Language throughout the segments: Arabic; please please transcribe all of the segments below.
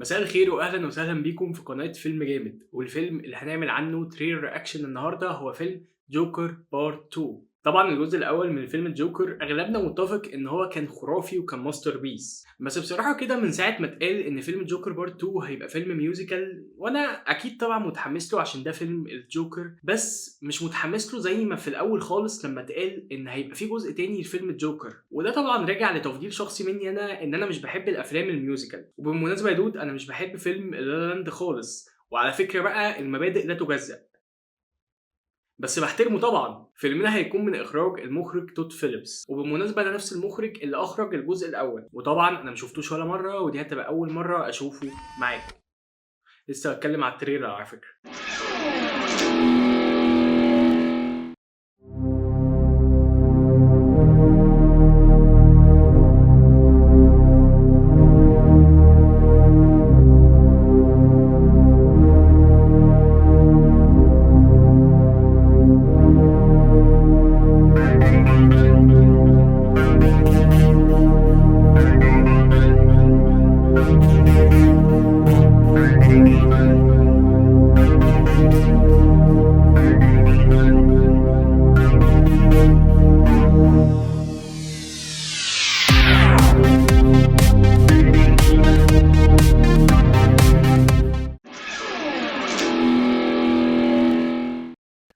مساء الخير واهلا وسهلا بيكم في قناه فيلم جامد. والفيلم اللي هنعمل عنه تريلر رياكشن النهارده هو فيلم جوكر بارت 2. طبعا الجزء الاول من فيلم الجوكر اغلبنا متفق ان هو كان خرافي وكان ماستر بيس، بس بصراحه كده من ساعه ما اتقال ان فيلم جوكر بارت 2 هيبقى فيلم ميوزيكال، وانا اكيد طبعا متحمس له عشان ده فيلم الجوكر، بس مش متحمس له زي ما في الاول خالص لما اتقال ان هيبقى في جزء تاني لفيلم الجوكر. وده طبعا راجع لتفضيل شخصي مني انا، ان انا مش بحب الافلام الميوزيكال. وبالمناسبه يا دود انا مش بحب فيلم لا لا لاند خالص، وعلى فكره بقى المبادئ لا تجزأ، بس باحترمه طبعًا. فيلمنا هيكون من إخراج المخرج تود فيليبس، وبالمناسبة ده نفس المخرج اللي أخرج الجزء الأول، وطبعًا أنا ما شُفتوش ولا مرة، ودي هتبقى أول مرة أشوفه معاكم. لسه باتكلم على التريلر على فكرة.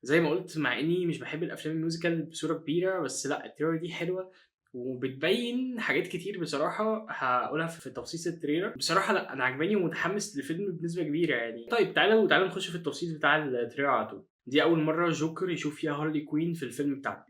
زي ما قُلت مع إني مش باحب الأفلام الميوزيكال بصورة كبيرة، بس لأ التريلر دي حلوة وبتبيّن حاجات كتير بصراحة هاقولها في تفصيص التريلر. بصراحة لأ أنا عاجباني ومتحمس للفيلم بنسبة كبيرة يعني. طيب تعالوا نخش في التفصيل بتاع التريلر على طول. دي أول مرة جوكر يشوف فيها هارلي كوين في الفيلم بتاعنا.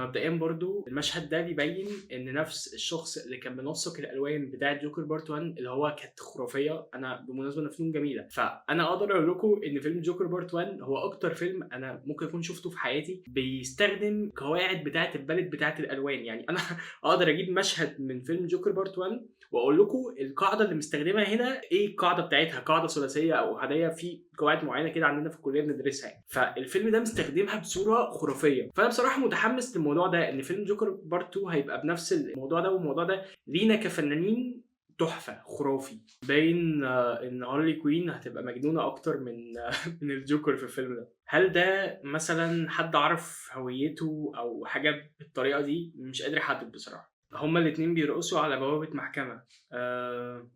مبدئيًا برضه المشهد ده بيبيّن إن نفس الشخص اللي كان منسق الألوان بتاعة جوكر بارت 1 اللي هو كانت خرافية. أنا بالمناسبة أنا فنون جميلة، فأنا أقدر أقول لكم إن فيلم جوكر بارت 1 هو أكتر فيلم أنا ممكن أكون شُفته في حياتي بيستخدم قواعد بتاعة الباليت بتاعة الألوان. يعني أنا أقدر أجيب مشهد من فيلم جوكر بارت 1 وأقول لكم القاعدة اللي مستخدمها هنا إيه القاعدة بتاعتها، قاعدة ثلاثية أو أحادية، في قواعد معينة كده عندنا في الكلية بندرسها يعني. فالفيلم ده مستخدمها بصورة خرافية، فأنا بصراحة متحمس للموضوع ده، إن فيلم جوكر بارت 2 هيبقى بنفس الموضوع ده، والموضوع ده لينا كفنانين تحفة خرافي. باين إن هارلي كوين هتبقى مجنونة أكتر من من الجوكر في الفيلم ده. هل ده مثلًا حد عرف هويته أو حاجة بالطريقة دي؟ مش قادر أحدد بصراحة. هُم الاتنين بيرقصوا على بوابة محكمة،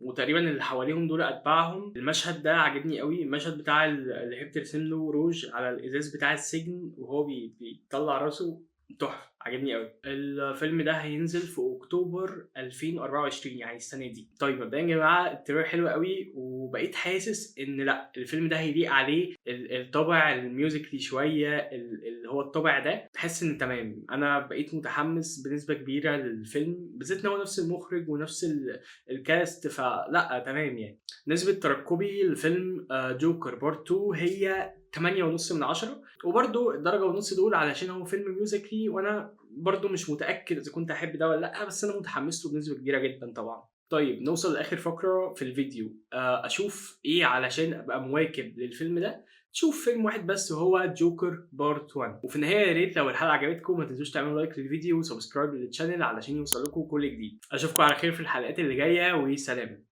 وتقريبًا اللي حواليهم دول أتباعهم. المشهد ده عاجبني أوي، المشهد بتاع اللي هي بترسم له روج على الإزاز بتاع السجن وهو بيطلّع راسه، تحفة، عاجبني أوي. الفيلم ده هينزل في أكتوبر 2024 يعني السنة دي. طيب مبدئيًا يا جماعة التريلر حلو أوي، وبقيت حاسس إن لأ، الفيلم ده هيليق عليه الطابع الميوزيكلي شوية، اللي هو الطابع ده، تحس إن تمام. أنا بقيت متحمس بنسبة كبيرة للفيلم، بالذات إن هو نفس المخرج ونفس الcast، فلأ تمام يعني. نسبة ترقبي لفيلم جوكر بارت 2 هي 8.5/10، وبرضه الدرجة ونُص دول علشان هو فيلم musically، وأنا برضه مش متأكد إذا كنت هاحب ده والّا لأ، بس أنا متحمس له بنسبة كبيرة جدًا طبعًا. طيب نوصل لآخر فقرة في الفيديو. أشوف إيه علشان أبقى مواكب للفيلم ده؟ شوف فيلم واحد بس وهو جوكر بارت 1. وفي النهاية يا ريت لو الحلقة عجبتكم ما تنسوش تعملوا لايك للفيديو وسبسكرايب للchannel علشان يوصل لكم كل جديد. أشوفكم على خير في الحلقات اللي جاية، وسلام.